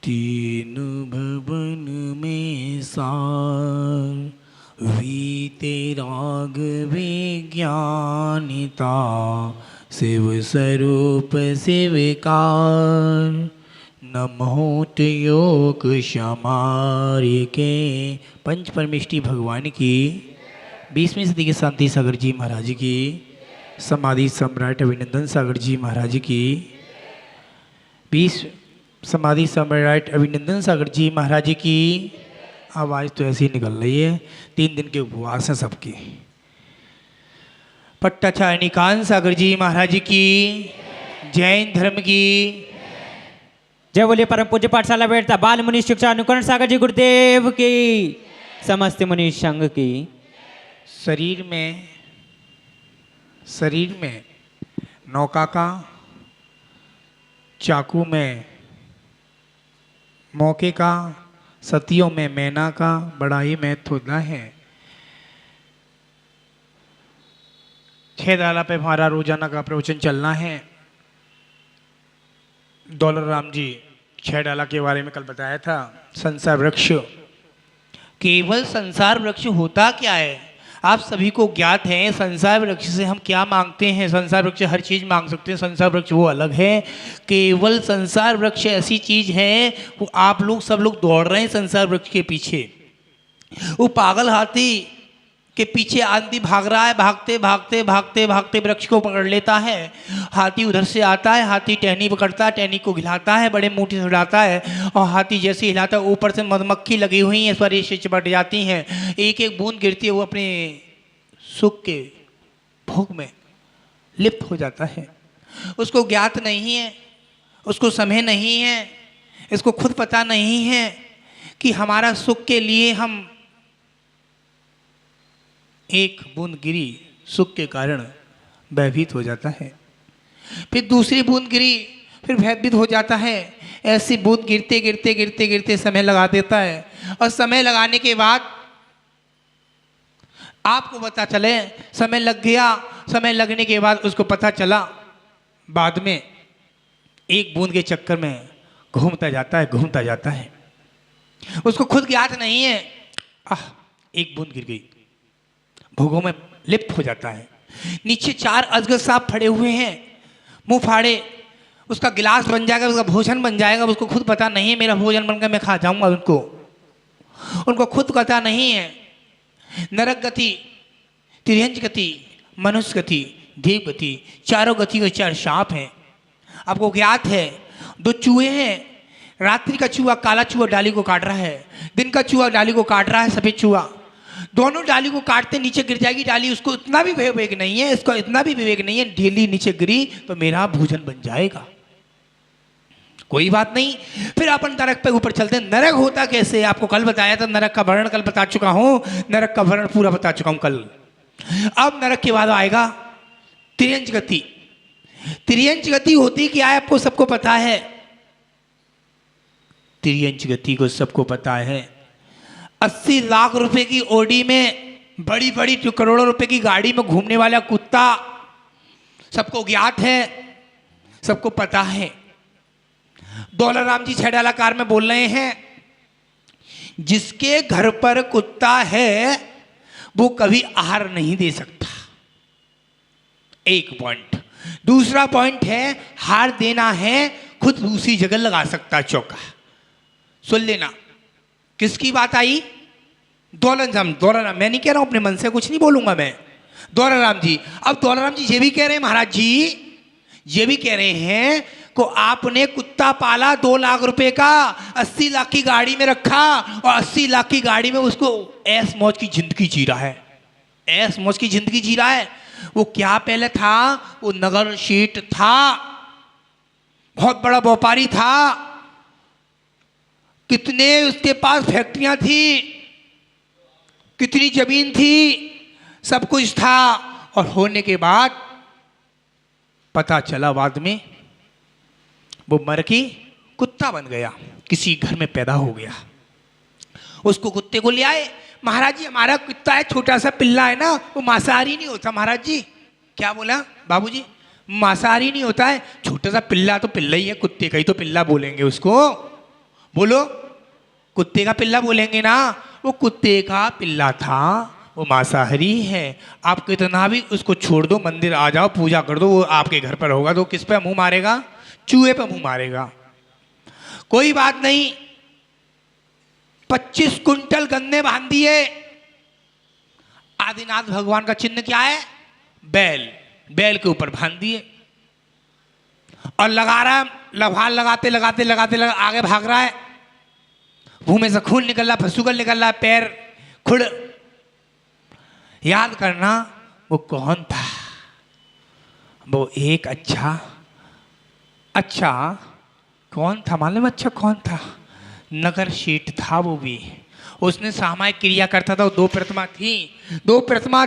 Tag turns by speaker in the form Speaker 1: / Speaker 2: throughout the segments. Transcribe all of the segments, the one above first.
Speaker 1: तीन भवन में सार वीते राग विज्ञानिता शिव स्वरूप शिवकार नमोत योग क्षमार्य के पंच परमेष्टि भगवान की 20वीं सदी के शांति सागर जी महाराज की समाधि सम्राट अभिनंदन सागर जी महाराज की 20 समाधि सम्राट अभिनंदन सागर जी महाराज की आवाज़ तो ऐसी निकल रही है। 3 दिन के उपवास हैं सबके। पट्टाचार्य कान सागर जी महाराज की जैन धर्म की
Speaker 2: जय बोलिए परम पूज्य पाठशाला बैठता बाल मुनि शिक्षा अनुकरण सागर जी गुरुदेव की समस्त मुनि संघ की।
Speaker 1: शरीर में नौका का चाकू में मौके का सतियों में मैना का बड़ा ही महत्व होता है। 6 डाला पे हमारा रोजाना का प्रवचन चलना है। दौलत राम जी 6 डाला के बारे में कल बताया था। संसार वृक्ष, केवल संसार वृक्ष होता क्या है आप सभी को ज्ञात है। संसार वृक्ष से हम क्या मांगते हैं? संसार वृक्ष हर चीज़ मांग सकते हैं, संसार वृक्ष वो अलग है। केवल संसार वृक्ष ऐसी चीज़ है वो आप लोग सब लोग दौड़ रहे हैं संसार वृक्ष के पीछे। वो पागल हाथी के पीछे आदमी भाग रहा है, भागते भागते भागते भागते वृक्ष को पकड़ लेता है। हाथी उधर से आता है, हाथी टहनी पकड़ता है, टहनी को हिलाता है, बड़े मुट्ठी से उड़ाता है और हाथी जैसे हिलाता है ऊपर से मधुमक्खी लगी हुई है स्वर से चिपट जाती हैं। एक एक बूंद गिरती है वो अपने सुख के भोग में लिप्त हो जाता है। उसको ज्ञात नहीं है, उसको समय नहीं है, इसको खुद पता नहीं है कि हमारा सुख के लिए हम एक बूंद गिरी सुख के कारण भयभीत हो जाता है। फिर दूसरी बूंद गिरी फिर भयभीत हो जाता है। ऐसी बूंद गिरते गिरते गिरते गिरते समय लगा देता है और समय लगाने के बाद आपको पता चले समय लग गया। समय लगने के बाद उसको पता चला बाद में एक बूंद के चक्कर में घूमता जाता है। उसको खुद ज्ञात नहीं है। एक बूंद गिर गई, भोगों में लिप्त हो जाता है। नीचे 4 अजगर सांप फड़े हुए हैं, मुंह फाड़े, उसका गिलास बन जाएगा, उसका भोजन बन जाएगा। उसको खुद पता नहीं है मेरा भोजन बनकर मैं खा जाऊंगा उनको खुद पता नहीं है। नरक गति, तिर्यंच गति, मनुष्य गति, देव गति, चारों गति के 4 सांप हैं। आपको ज्ञात है 2 चूहे हैं। रात्रि का चूहा काला चूहा डाली को काट रहा है, दिन का चूहा डाली को काट रहा है सफेद चूहा। दोनों डाली को काटते नीचे गिर जाएगी डाली। उसको इतना भी विवेक नहीं है, इसको इतना भी विवेक नहीं है ढीली नीचे गिरी तो मेरा भोजन बन जाएगा। कोई बात नहीं। फिर अपन नरक पे ऊपर चलते हैं। नरक होता कैसे आपको कल बताया था। नरक का वर्णन कल बता चुका हूं, नरक का वर्णन पूरा बता चुका हूं कल। अब नरक के बाद आएगा तिर्यंच गति। तिर्यंच गति होती क्या है आपको सबको पता है। तिर्यंच गति को सबको पता है। 80 लाख रुपए की ओडी में बड़ी बड़ी करोड़ों रुपए की गाड़ी में घूमने वाला कुत्ता सबको ज्ञात है, सबको पता है। दौलत राम जी 6 डाला कार में बोल रहे हैं जिसके घर पर कुत्ता है वो कभी आहार नहीं दे सकता। एक पॉइंट। दूसरा पॉइंट है हार देना है खुद दूसरी जगह लगा सकता है चौका। सुन लेना किसकी बात आई। दौलत राम मैं नहीं कह रहा हूं, अपने मन से कुछ नहीं बोलूंगा मैं। दौलत राम जी। अब दौलत राम जी ये भी कह रहे हैं महाराज जी, ये भी कह रहे हैं को आपने कुत्ता पाला 2 लाख रुपए का, 80 लाख की गाड़ी में रखा और 80 लाख की गाड़ी में उसको ऐस मौज की जिंदगी जी रहा है। ऐस मौज की जिंदगी जी रहा है। वो क्या पहले था, वो नगर शेठ था, बहुत बड़ा व्यापारी था, कितने उसके पास फैक्ट्रियां थी, कितनी जमीन थी, सब कुछ था। और होने के बाद पता चला बाद में वो मर के कुत्ता बन गया, किसी घर में पैदा हो गया। उसको कुत्ते को ले आए। महाराज जी हमारा कुत्ता है, छोटा सा पिल्ला है ना, वो मांसाहारी नहीं होता। महाराज जी क्या बोला बाबूजी? मांसाहारी नहीं होता है। छोटा सा पिल्ला तो पिल्ला ही है, कुत्ते का ही तो पिल्ला बोलेंगे उसको। बोलो, कुत्ते का पिल्ला बोलेंगे ना, वो कुत्ते का पिल्ला था, वो मांसाहारी है। आप कितना भी उसको छोड़ दो, मंदिर आ जाओ, पूजा कर दो, वो आपके घर पर होगा तो किस पे मुंह मारेगा? चूहे पे मुंह मारेगा। कोई बात नहीं, 25 कुंटल गन्ने बांध दिए। आदिनाथ भगवान का चिन्ह क्या है? बैल। बैल के ऊपर बांध दिए और लगा रहा है, लभार लगाते लगाते लगाते आगे भाग रहा है। मुंह में से खून निकल रहा, फसूगल निकल रहा, पैर खुड़। याद करना वो कौन था? वो एक अच्छा कौन था मालूम? अच्छा कौन था? नगर शेठ था वो भी। उसने सामायिक क्रिया करता था। दो प्रतिमा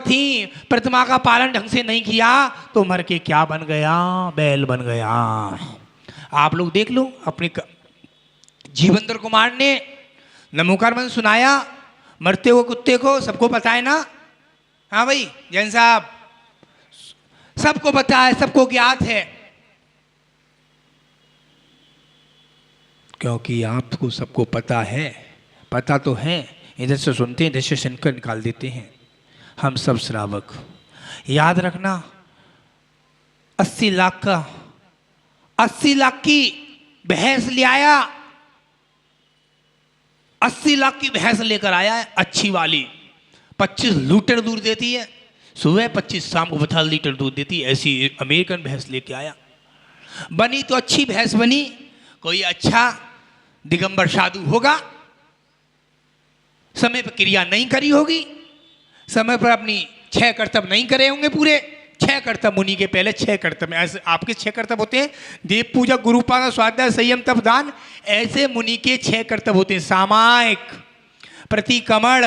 Speaker 1: थी, प्रतिमा का पालन ढंग से नहीं किया तो मर के क्या बन गया? बैल बन गया। आप लोग देख लो, अपने जीवेंद्र कुमार ने नमोकार मंत्र सुनाया मरते हुए कुत्ते को, सबको पता है ना? हाँ भाई जैन साहब, सबको पता है, सबको ज्ञात है, क्योंकि आपको सबको पता है। पता तो है, इधर से सुनते हैं, इधर से सुनकर निकाल देते हैं हम सब श्रावक। याद रखना, 80 लाख की भैंस ले आया, 80 लाख की भैंस लेकर आया है, अच्छी वाली। 25 लीटर दूध देती है, सुबह 25, शाम को 50 लीटर दूध देती है। ऐसी अमेरिकन भैंस लेके आया। बनी तो अच्छी भैंस बनी, कोई अच्छा दिगंबर साधु होगा, समय पर क्रिया नहीं करी होगी, समय पर अपनी 6 कर्तव्य नहीं करे होंगे पूरे। 6 कर्तव्य मुनि के पहले 6 कर्तव्य, ऐसे आपके 6 कर्तव्य होते हैं, देव पूजा, गुरुपाद, स्वाध्याय, संयम, तप, दान। ऐसे मुनि के 6 कर्तव्य होते हैं, सामायिक, प्रतिक्रमण,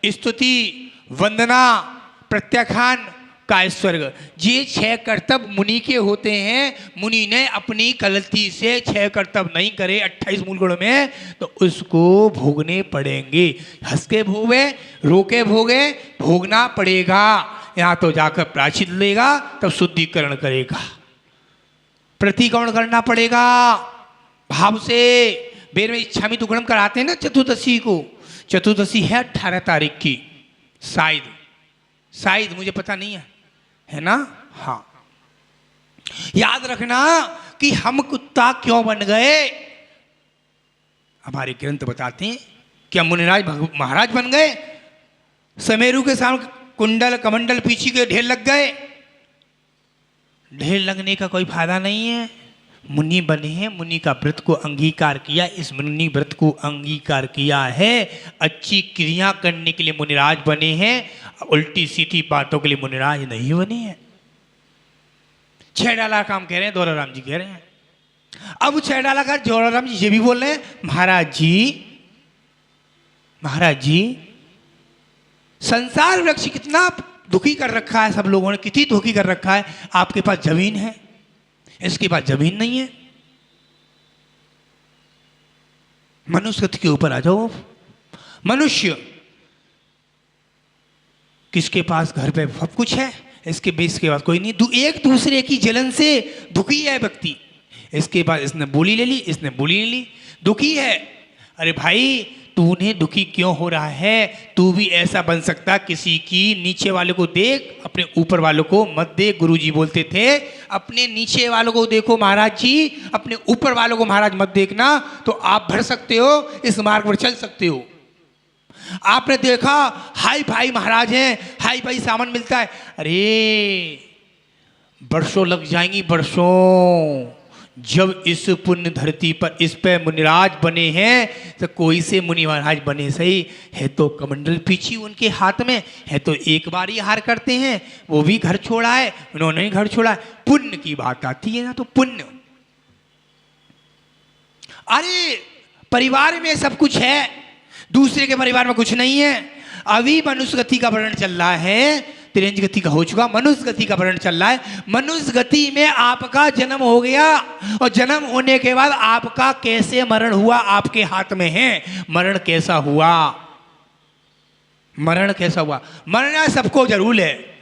Speaker 1: स्तुति, वंदना, प्रत्याख्यान, कायस्वर्ग। ये 6 कर्तव्य मुनि के होते हैं। मुनि ने अपनी गलती से 6 कर्तव्य नहीं करे 28 मूल गुणों में, तो उसको भोगने पड़ेंगे। हंस के भोगे, रोके भोगे, भोगना पड़ेगा। यहाँ तो जाकर प्रायश्चित लेगा, तब शुद्धिकरण करेगा, प्रतिक्रमण करना पड़ेगा भाव से। बेर में इच्छामि दुग्गणम कराते हैं ना चतुर्दशी को। चतुर्दशी है 18 तारीख की, शायद मुझे पता नहीं है ना? हाँ, याद रखना कि हम कुत्ता क्यों बन गए। हमारे ग्रंथ बताते हैं कि हम मुनिराज महाराज बन गए। समेरु के सामने कुंडल कमंडल पीछे के ढेर लग गए। ढेर लगने का कोई फायदा नहीं है। मुनि बने हैं, मुनि का व्रत को अंगीकार किया, इस मुनि व्रत को अंगीकार किया है। अच्छी क्रिया करने के लिए मुनिराज बने हैं, उल्टी सीधी बातों के लिए मुनिराज नहीं बने हैं। 6 डाला काम कह रहे हैं, दौराराम जी कह रहे हैं। अब 6 डाला का दौराराम जी ये भी बोल रहे हैं, महाराज जी संसार वृक्ष कितना दुखी कर रखा है, सब लोगों ने कितनी दुखी कर रखा है। आपके पास जमीन है, इसके पास जमीन नहीं है। मनुष्य के ऊपर आ जाओ। मनुष्य किसके पास घर पे सब कुछ है, इसके बेस के पास कोई नहीं। एक दूसरे की जलन से दुखी है व्यक्ति। इसके पास इसने बोली ले ली, इसने बोली ले ली, दुखी है। अरे भाई तूने दुखी क्यों हो रहा है? तू भी ऐसा बन सकता, किसी की नीचे वाले को देख, अपने ऊपर वालों को मत देख। गुरुजी बोलते थे अपने नीचे वालों को देखो महाराज जी, अपने ऊपर वालों को महाराज मत देखना, तो आप बढ़ सकते हो, इस मार्ग पर चल सकते हो। आपने देखा हाई फाई महाराज हैं, हाई फाई सामान मिलता है, अरे वर्षों लग जाएंगी, वर्षों। जब इस पुण्य धरती पर इस पे मुनिराज बने हैं, तो कोई से मुनि महाराज बने सही है तो कमंडल पीछी उनके हाथ में है, तो एक बार ही हार करते हैं। वो भी घर छोड़ा है, उन्होंने घर छोड़ा है। पुण्य की बात आती है ना, तो पुण्य। अरे परिवार में सब कुछ है, दूसरे के परिवार में कुछ नहीं है। अभी मनुष्य गति का वर्णन चल रहा है, तिरंज गति का हो चुका, मनुष्य गति का वर्णन चल रहा है। मनुष्य गति में आपका जन्म हो गया, और जन्म होने के बाद आपका कैसे मरण हुआ आपके हाथ में है। मरण कैसा हुआ, मरण कैसा हुआ? मरना सबको जरूर है,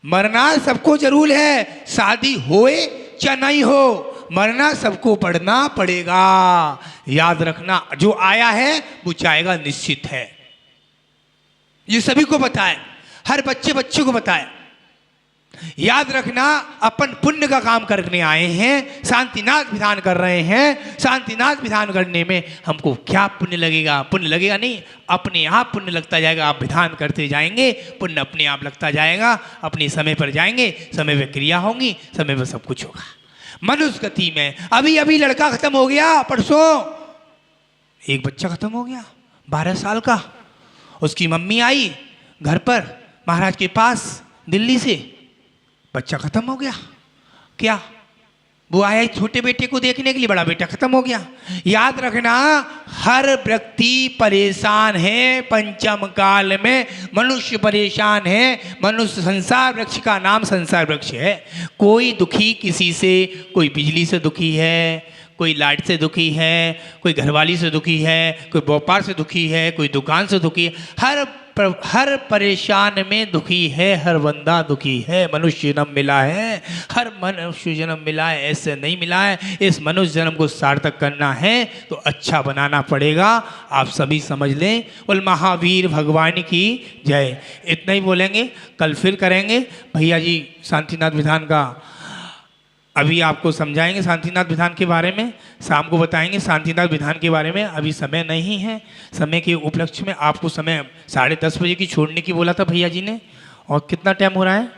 Speaker 1: मरना सबको जरूर है। शादी होए चाहे नहीं हो, मरना सबको पड़ना पड़ेगा। याद रखना, जो आया है वो जाएगा निश्चित है। ये सभी को पता है, हर बच्चे को पता है। याद रखना, अपन पुण्य का काम करने आए हैं, शांतिनाथ विधान कर रहे हैं। शांतिनाथ विधान करने में हमको क्या पुण्य लगेगा? पुण्य लगेगा नहीं, अपने आप पुण्य लगता जाएगा। आप विधान करते जाएंगे, पुण्य अपने आप लगता जाएगा। अपने समय पर जाएंगे, समय पर क्रिया होंगी, समय पर सब कुछ होगा। मनुष्य गति में अभी लड़का खत्म हो गया, परसों एक बच्चा खत्म हो गया 12 साल का। उसकी मम्मी आई घर पर महाराज के पास दिल्ली से, बच्चा खत्म हो गया। क्या? वो आया छोटे बेटे को देखने के लिए, बड़ा बेटा खत्म हो गया। याद रखना, हर व्यक्ति परेशान है। पंचम काल में मनुष्य परेशान है। मनुष्य संसार वृक्ष का नाम संसार वृक्ष है। कोई दुखी किसी से, कोई बिजली से दुखी है, कोई लाइट से दुखी है, कोई घरवाली से दुखी है, कोई व्यापार से दुखी है, कोई दुकान से दुखी है। हर परेशान में दुखी है, हर बंदा दुखी है। मनुष्य जन्म मिला है, हर मनुष्य जन्म मिला है, ऐसे नहीं मिला है। इस मनुष्य जन्म को सार्थक करना है तो अच्छा बनाना पड़ेगा। आप सभी समझ लें। बोल महावीर भगवान की जय। इतना ही बोलेंगे, कल फिर करेंगे। भैया जी शांतिनाथ विधान का अभी आपको समझाएंगे, शांतिनाथ विधान के बारे में शाम को बताएंगे। शांतिनाथ विधान के बारे में अभी समय नहीं है। समय के उपलक्ष्य में आपको समय 10:30 बजे की छोड़ने की बोला था भैया जी ने। और कितना टाइम हो रहा है?